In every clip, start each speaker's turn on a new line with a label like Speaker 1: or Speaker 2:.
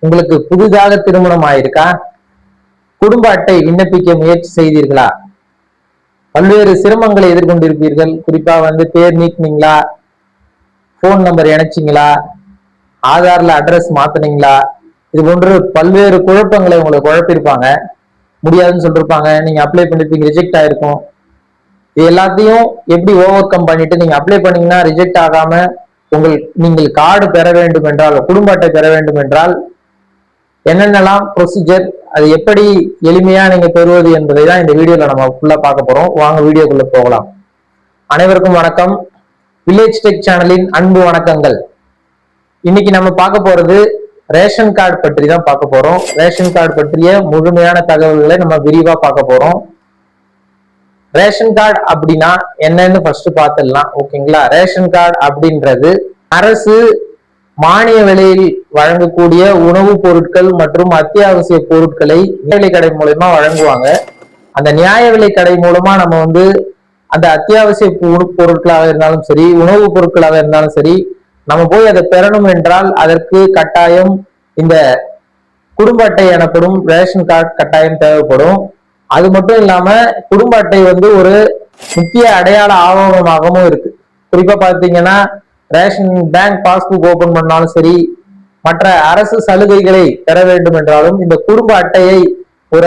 Speaker 1: உங்களுக்கு புதிதாக திருமணம் ஆயிருக்கா? குடும்ப அட்டை விண்ணப்பிக்க முயற்சி செய்தீர்களா? பல்வேறு சிரமங்களை எதிர்கொண்டிருப்பீர்கள். குறிப்பா பேர் நீக்கினீங்களா, போன் நம்பர் இணைச்சிங்களா, ஆதார்ல அட்ரஸ் மாத்தினீங்களா, இது போன்று பல்வேறு குழப்பங்களை உங்களை குழப்பிருப்பாங்க. முடியாதுன்னு சொல்லிருப்பாங்க. நீங்க அப்ளை பண்ணிருப்பீங்க, ரிஜெக்ட் ஆயிருக்கும். இது எல்லாத்தையும் எப்படி ஓவர் கம் பண்ணிட்டு நீங்க அப்ளை பண்ணீங்கன்னா ரிஜெக்ட் ஆகாம நீங்கள் கார்டு பெற வேண்டும் என்றால், குடும்ப அட்டை பெற வேண்டும் என்றால் என்னென்னலாம் ப்ரொசீஜர், அது எப்படி எளிமையா நீங்க பெறுவது என்பதை தான் இந்த வீடியோல நம்ம ஃபுல்லா பார்க்க போறோம். வாங்க வீடியோக்குள்ள போகலாம். அனைவருக்கும் வணக்கம். வில்லேஜ் டெக் சேனலின் அன்பு வணக்கங்கள். இன்னைக்கு நம்ம பார்க்க போறது ரேஷன் கார்டு பற்றி தான் பார்க்க போறோம். ரேஷன் கார்டு பற்றிய முழுமையான தகவல்களை நம்ம விரிவா பார்க்க போறோம். ரேஷன் கார்டு அப்படின்னா என்னன்னு ஃபர்ஸ்ட் பார்த்துடலாம். ஓகேங்களா? ரேஷன் கார்டு அப்படின்றது அரசு மானிய விலையில் வழங்கக்கூடிய உணவுப் பொருட்கள் மற்றும் அத்தியாவசிய பொருட்களை நியாய விலை கடை மூலமா வழங்குவாங்க. அந்த நியாய விலை கடை மூலமா நம்ம அந்த அத்தியாவசிய பொருட்களாக இருந்தாலும் சரி, உணவுப் பொருட்களாக இருந்தாலும் சரி, நம்ம போய் அதை பெறணும் என்றால் அதற்கு கட்டாயம் இந்த குடும்ப அட்டை எனப்படும் ரேஷன் கார்டு கட்டாயம் தேவைப்படும். அது மட்டும் இல்லாம குடும்ப அட்டை ஒரு முக்கிய அடையாள ஆவணமாகவும் இருக்கு. குறிப்பா பாத்தீங்கன்னா ரேஷன் பேங்க் பாஸ்புக் ஓபன் பண்ணாலும் சரி, மற்ற அரசு சலுகைகளை பெற வேண்டும் என்றாலும் இந்த குடும்ப அட்டையை ஒரு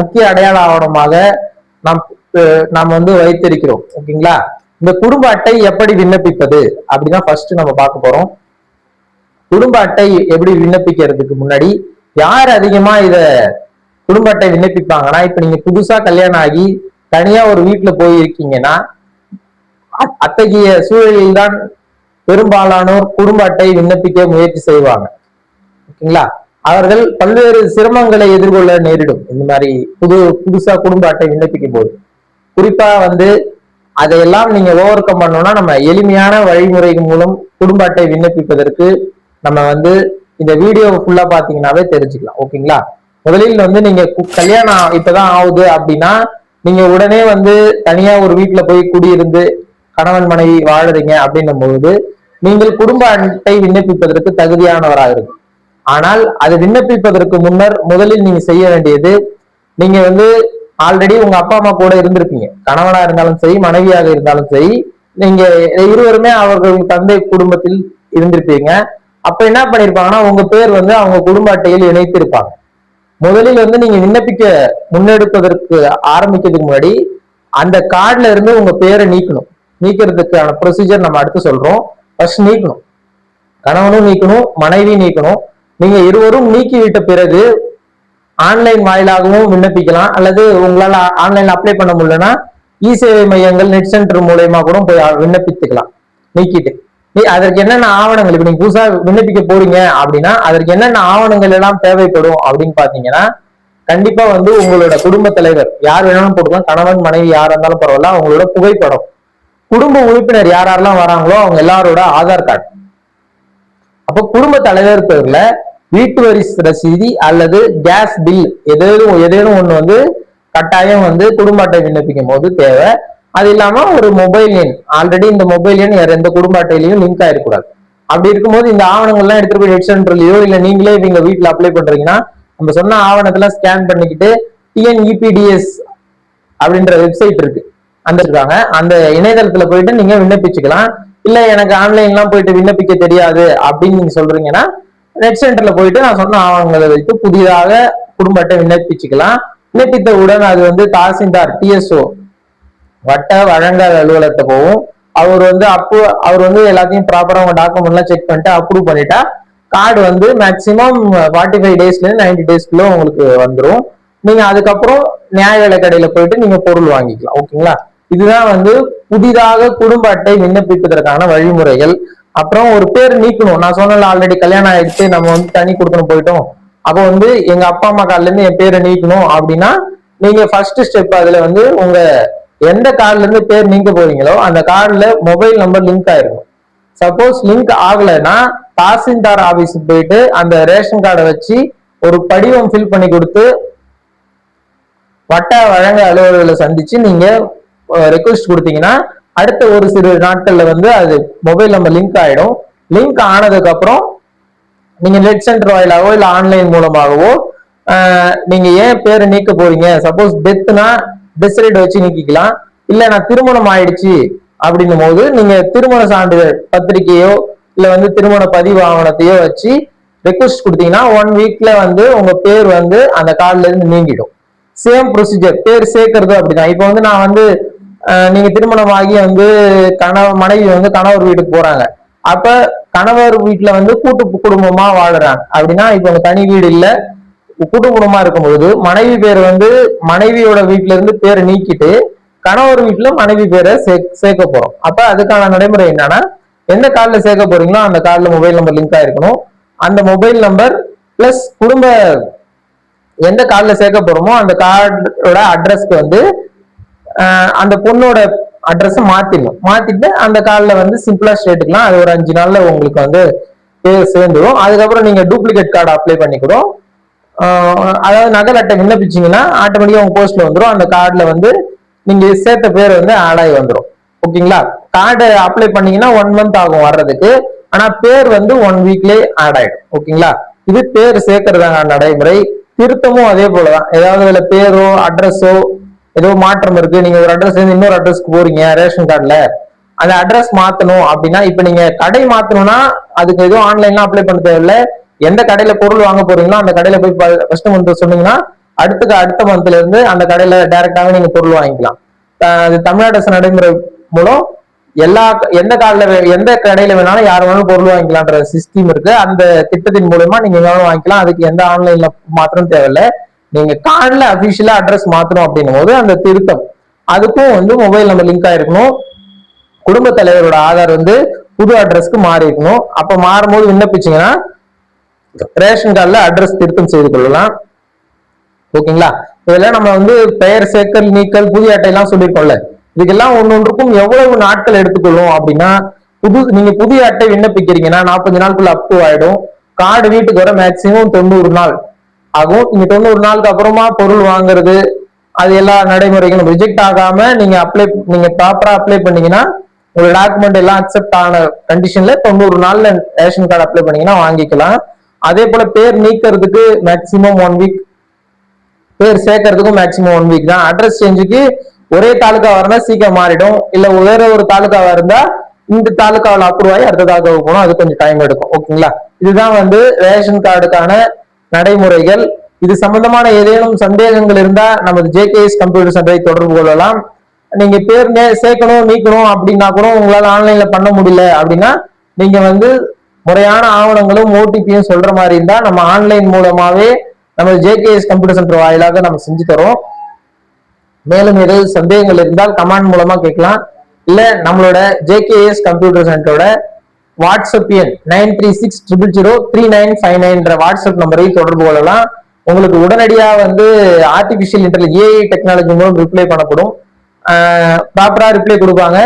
Speaker 1: முக்கிய அடையாள ஆவணமாக நாம் வைத்திருக்கிறோம். ஓகேங்களா? இந்த குடும்ப அட்டை எப்படி விண்ணப்பிப்பது அப்படின்னா ஃபர்ஸ்ட் நம்ம பார்க்க போறோம். குடும்ப அட்டை எப்படி விண்ணப்பிக்கிறதுக்கு முன்னாடி யார் அதிகமா குடும்ப அட்டை விண்ணப்பிப்பாங்கன்னா, இப்ப நீங்க புதுசா கல்யாணம் ஆகி தனியா ஒரு வீட்டுல போயிருக்கீங்கன்னா அத்தகைய சூழலில் தான் பெரும்பாலானோர் குடும்ப அட்டை விண்ணப்பிக்க முயற்சி செய்வாங்க. ஓகேங்களா? அவர்கள் பல்வேறு சிரமங்களை எதிர்கொள்ள நேரிடும். இந்த மாதிரி புதுசா குடும்ப அட்டை விண்ணப்பிக்கும் போது குறிப்பா அதையெல்லாம் நீங்க ஓவர் கம் பண்ணோம்னா நம்ம எளிமையான வழிமுறைகள் மூலம் குடும்ப அட்டை விண்ணப்பிப்பதற்கு நம்ம இந்த வீடியோ ஃபுல்லா பாத்தீங்கன்னாவே தெரிஞ்சுக்கலாம். ஓகேங்களா? முதலில் நீங்க கல்யாணம் இப்பதான் ஆகுது அப்படின்னா நீங்க உடனே தனியா ஒரு வீட்டுல போய் குடியிருந்து கணவன் மனைவி வாழறீங்க அப்படின்னும் பொழுது நீங்கள் குடும்ப அட்டை விண்ணப்பிப்பதற்கு தகுதியானவராக இருக்கும். ஆனால் அது விண்ணப்பிப்பதற்கு முன்னர் முதலில் நீங்க செய்ய வேண்டியது, நீங்க ஆல்ரெடி உங்க அப்பா அம்மா கூட இருந்திருப்பீங்க. கணவனா இருந்தாலும் சரி, மனைவியாக இருந்தாலும் சரி, நீங்க இருவருமே அவர்கள் தந்தை குடும்பத்தில் இருந்திருப்பீங்க. அப்ப என்ன பண்ணிருப்பாங்கன்னா உங்க பேர் அவங்க குடும்ப அட்டையில் இணைத்திருப்பாங்க. முதலில் நீங்க விண்ணப்பிக்க முன்னெடுப்பதற்கு ஆரம்பிக்கிறதுக்கு முன்னாடி அந்த கார்டுல இருந்து உங்க பேரை நீக்கிறதுக்கான ப்ரொசீஜர் நம்ம அடுத்து சொல்றோம். ஃபர்ஸ்ட் நீக்கணும், கணவனும் நீக்கணும், மனைவி நீக்கணும். நீங்க இருவரும் நீக்கிவிட்ட பிறகு ஆன்லைன் வாயிலாகவும் விண்ணப்பிக்கலாம், அல்லது உங்களால ஆன்லைன்ல அப்ளை பண்ண முடியலன்னா இ-சேவை மையங்கள், நெட் சென்டர் மூலயமா கூட போய் விண்ணப்பித்துக்கலாம். நீக்கிட்டு அதற்கு என்னென்ன ஆவணங்கள், இப்ப நீங்க புதுசா விண்ணப்பிக்க போறீங்க அப்படின்னா அதற்கு என்னென்ன ஆவணங்கள் எல்லாம் தேவைப்படும் அப்படின்னு பாத்தீங்கன்னா, கண்டிப்பா உங்களோட குடும்ப தலைவர் யார் வேணாலும் போட்டுக்கலாம், கணவன் மனைவி யாரா இருந்தாலும் பரவாயில்ல, அவங்களோட புகைப்படம், குடும்ப உறுப்பினர் யாரெல்லாம் வராங்களோ அவங்க எல்லாரோட ஆதார் கார்டு, அப்போ குடும்ப தலைவர் பேர்ல வீட்டு வரி ரசீதி அல்லது கேஸ் பில் ஏதேனும் ஒண்ணு கட்டாயம் குடும்ப அட்டை விண்ணப்பிக்கும் போது தேவை. அது இல்லாம ஒரு மொபைல் எண், ஆல்ரெடி இந்த மொபைல் எண் வேற எந்த குடும்ப அட்டையிலையும் லிங்க் ஆயிருக்கூடாது. அப்படி இருக்கும்போது இந்த ஆவணங்கள்லாம் எடுத்துட்டு போய் நெட் சென்டர்லயோ இல்ல நீங்களே நீங்க வீட்டுல அப்ளை பண்றீங்கன்னா நம்ம சொன்ன ஆவணத்தெல்லாம் ஸ்கேன் பண்ணிக்கிட்டு டிஎன்இபிடிஎஸ் அப்படின்ற வெப்சைட் இருக்கு, அந்த இணையதளத்துல போயிட்டு நீங்க விண்ணப்பிச்சுக்கலாம். இல்ல எனக்கு ஆன்லைன்லாம் போயிட்டு விண்ணப்பிக்க தெரியாது அப்படின்னு நீங்க சொல்றீங்கன்னா நெட் சென்டர்ல போயிட்டு நான் சொன்ன ஆவணங்களை வைத்து புதிதாக குடும்ப அட்டை விண்ணப்பிச்சுக்கலாம். விண்ணப்பித்தவுடன் அது தாசில்தார் டிஎஸ்ஓ வட்ட வழங்கல் அலுவலகத்தை போகும். அவர் அவர் எல்லாத்தையும் ப்ராப்பரா உங்க டாக்குமெண்ட் எல்லாம் செக் பண்ணிட்டு அப்ரூவ் பண்ணிட்டா கார்டு மேக்சிமம் 45 டேஸ்ல 90 டேஸ்க்குள்ள உங்களுக்கு வந்துடும். நீங்க அதுக்கப்புறம் நியாய விலை கடையில போயிட்டு நீங்க பொருள் வாங்கிக்கலாம். ஓகேங்களா? இதுதான் புதிதாக குடும்ப அட்டை விண்ணப்பிப்பதற்கான வழிமுறைகள். அப்புறம் ஒரு பேர் நீக்கணும். நான் சொன்னல ஆல்ரெடி கல்யாணம் ஆயிடுச்சு, நம்ம தனி கொடுக்கணும் போயிட்டோம், அப்போ எங்க அப்பா அம்மா கார்டுல இருந்து என் பேரை நீக்கணும் அப்படின்னா நீங்க ஃபர்ஸ்ட் ஸ்டெப் அதுல உங்க எந்த கார்டுல இருந்து பேர் நீக்க போறீங்களோ அந்த கார்டுல மொபைல் நம்பர் லிங்க் ஆயிருக்கும். சப்போஸ் லிங்க் ஆகலைன்னா தாசில்தார் ஆபீஸுக்கு போயிட்டு அந்த ரேஷன் கார்டை வச்சு ஒரு படிவம் ஃபில் பண்ணி கொடுத்து வட்ட வழங்க அலுவலர்களை சந்திச்சு நீங்க ரெக்வஸ்ட் கொடுத்தீங்கன்னா அடுத்த ஒரு சிறு நாட்கள்ல அது மொபைல் நம்பர் லிங்க் ஆயிடும். லிங்க் ஆனதுக்கு அப்புறம் நீங்க நெட் சென்டர் வாயிலாகவோ இல்ல ஆன்லைன் மூலமாகவோ நீங்க ஏன் பேரை நீக்க போறீங்க, சப்போஸ் டெத்னா டெத் வச்சு நீக்கிக்கலாம். இல்ல நான் திருமணம் ஆயிடுச்சு அப்படின்னும் போது நீங்க திருமண சான்றிதழ் பத்திரிகையோ இல்ல வந்து திருமண பதிவு ஆவணத்தையோ வச்சு ரெக்வஸ்ட் கொடுத்தீங்கன்னா 1 வீக்ல வந்து உங்க பேர் வந்து அந்த கார்டுல இருந்து நீங்கிடும். சேம் ப்ரொசீஜர் பேர் சேர்க்கறது அப்படிதான். இப்போ வந்து நான் வந்து நீங்க திருமணமாகி வந்து மனைவி வந்து கணவர் வீட்டுக்கு போறாங்க. அப்ப கணவர் வீட்டுல வந்து கூட்டு குடும்பமா வாழுறாங்க அப்படின்னா, இப்ப உங்க தனி வீடு இல்ல கூட்டு குடும்பமா இருக்கும்போது மனைவி பேர் வந்து மனைவியோட வீட்டுல இருந்து பேரை நீக்கிட்டு கணவர் வீட்டுல மனைவி பேரை சேர்க்க போறோம். அப்ப அதுக்கான நடைமுறை என்னன்னா, எந்த கார்டுல சேர்க்க போறீங்களோ அந்த கார்டுல மொபைல் நம்பர் லிங்க் ஆயிருக்கணும். அந்த மொபைல் நம்பர் பிளஸ் குடும்ப எந்த கார்டுல சேர்க்க போறோமோ அந்த கார்டோட அட்ரஸ்க்கு வந்து அந்த பொண்ணோட அட்ரஸ் மாத்திட்டு அந்த கார்டுல வந்து சிம்பிளா சேர்த்துக்கலாம். அது ஒரு 5 நாள்ல உங்களுக்கு வந்து பேர் சேர்ந்துடும். அதுக்கப்புறம் நீங்க டூப்ளிகேட் கார்டு அப்ளை பண்ணிக்கிறோம். அதாவது நகல் அட்டை விண்ணப்பிச்சீங்கன்னா ஆட்டோமேட்டிக்கா உங்க போஸ்ட்ல வந்துடும். அந்த கார்டுல வந்து நீங்க சேர்த்த பேர் வந்து ஆட் ஆகி வந்துடும். ஓகேங்களா? கார்டு அப்ளை பண்ணீங்கன்னா 1 மந்த் ஆகும் வர்றதுக்கு. ஆனா பேர் வந்து 1 வீக்லயே ஆட் ஆயிடும். ஓகேங்களா? இது பேர் சேர்க்கறதான நடைமுறை. திருத்தமும் அதே போலதான். ஏதாவது இதுல பேரோ அட்ரஸோ ஏதோ மாற்றம் இருக்கு, நீங்க ஒரு அட்ரஸ் இன்னொரு அட்ரஸ்க்கு போறீங்க ரேஷன் கார்டுல, அந்த அட்ரஸ் மாத்தணும் அப்படின்னா, இப்ப நீங்க கடை மாத்தணும்னா அதுக்கு எதுவும் ஆன்லைன்ல அப்ளை பண்ண தேவையில்ல. எந்த கடையில பொருள் வாங்க போறீங்களோ அந்த கடையில போய் ஃபர்ஸ்ட் மந்த் சொன்னீங்கன்னா அடுத்த மந்த்ல இருந்து அந்த கடையில டைரக்டாவே நீங்க பொருள் வாங்கிக்கலாம். அது தமிழ்நாடு அரசு நடைமுறை மூலம் எந்த கடையில வேணாலும் யார் வேணாலும் பொருள் வாங்கிக்கலான்ற சிஸ்டம் இருக்கு. அந்த திட்டத்தின் மூலமா நீங்க வேணாலும் வாங்கிக்கலாம். அதுக்கு எந்த ஆன்லைன்ல மாத்திரம் தேவையில்லை. நீங்க கார்டுல அபிஷியலா அட்ரஸ் மாத்தணும் அப்படின்னும் போது அந்த திருத்தம் அதுக்கும் வந்து மொபைல் நம்பர் லிங்க் ஆயிருக்கணும். குடும்ப தலைவரோட ஆதார் வந்து புது அட்ரஸ்க்கு மாறி இருக்கணும். அப்ப மாறும்போது விண்ணப்பிச்சீங்கன்னா ரேஷன் கார்டுல அட்ரஸ் திருத்தம் செய்து கொள்ளலாம். ஓகேங்களா? இதெல்லாம் நம்ம வந்து பெயர் சேர்க்கல் நீக்கல் புதிய அட்டை எல்லாம் சொல்லியிருக்கோம்ல, இதுக்கெல்லாம் ஒன்னொன்றுக்கும் எவ்வளவு நாட்கள் எடுத்துக்கொள்ளும் அப்படின்னா, நீங்க புதிய அட்டை விண்ணப்பிக்கிறீங்கன்னா 45 நாளுக்குள்ள அப்ரூவ் ஆயிடும். கார்டு வீட்டுக்கு வர மேக்சிமம் 90 நாள் ஆகும். நீங்க 90 நாளுக்கு அப்புறமா பொருள் வாங்குறது அது எல்லா நடைமுறைகளும் ரிஜெக்ட் ஆகாம நீங்க ப்ராப்பரா அப்ளை பண்ணீங்கன்னா உங்க டாக்குமெண்ட் எல்லாம் அக்செப்ட் ஆன கண்டிஷன்ல 90 நாள்ல ரேஷன் கார்டு அப்ளை பண்ணீங்கன்னா வாங்கிக்கலாம். அதே போல பேர் நீக்கிறதுக்கு மேக்சிமம் 1 வீக், பேர் சேர்க்கறதுக்கும் மேக்சிமம் 1 வீக் தான். அட்ரஸ் சேஞ்சுக்கு ஒரே தாலுக்கா வரனா சீக்கிரம் மாறிடும். இல்ல வேற ஒரு தாலுக்காவா இருந்தா இந்த தாலுக்காவில் அப்ரூவ் ஆகி அடுத்த தாலுக்காவுக்கு போகணும், அது கொஞ்சம் டைம் எடுக்கும். ஓகேங்களா? இதுதான் வந்து ரேஷன் கார்டுக்கான நடைமுறைகள். இது சம்பந்தமான ஏதேனும் சந்தேகங்கள் இருந்தா நமது ஜேகேஎஸ் கம்ப்யூட்டர் சென்டரை தொடர்பு கொள்ளலாம். நீங்க பேர் சேர்க்கணும் நீக்கணும் அப்படின்னா கூட உங்களால ஆன்லைன்ல பண்ண முடியல அப்படின்னா நீங்க வந்து முறையான ஆவணங்களும் ஓடிபியும் சொல்ற மாதிரி இருந்தா நம்ம ஆன்லைன் மூலமாவே நம்ம ஜேகேஎஸ் கம்ப்யூட்டர் சென்டர் வாயிலாக நம்ம செஞ்சு தரோம். மேலும் ஏதாவது சந்தேகங்கள் இருந்தால் கமெண்ட் மூலமா கேட்கலாம். இல்ல நம்மளோட ஜேகேஎஸ் கம்ப்யூட்டர் சென்டரோட வாட்ஸ்அப் எண் 9360003959 வாட்ஸ்அப் நம்பரை தொடர்பு கொள்ளலாம். உங்களுக்கு உடனடியா வந்து ஆர்டிபிஷியல் இன்டெலிஜென்ஸ் ஏஐ டெக்னாலஜி மூலம் ரிப்ளை பண்ணப்படும். ப்ராப்பரா ரிப்ளை கொடுப்பாங்க.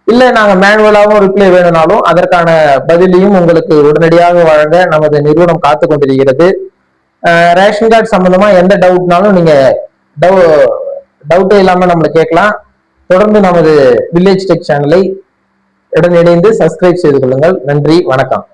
Speaker 1: இல்ல நாங்க மேனுவலாவும் ரிப்ளை வேணும்னாலும் அதற்கான பதிலையும் உங்களுக்கு உடனடியாக வழங்க நமது நிறுவனம் காத்து கொண்டிருக்கிறது. ரேஷன் கார்டு சம்பந்தமா எந்த டவுட்னாலும் நீங்க டவுட்டே இல்லாம நம்மளை கேட்கலாம். தொடர்ந்து நமது வில்லேஜ் டெக் சேனலை உடன் இணைந்து சப்ஸ்கிரைப் செய்து கொள்ளுங்கள். நன்றி, வணக்கம்.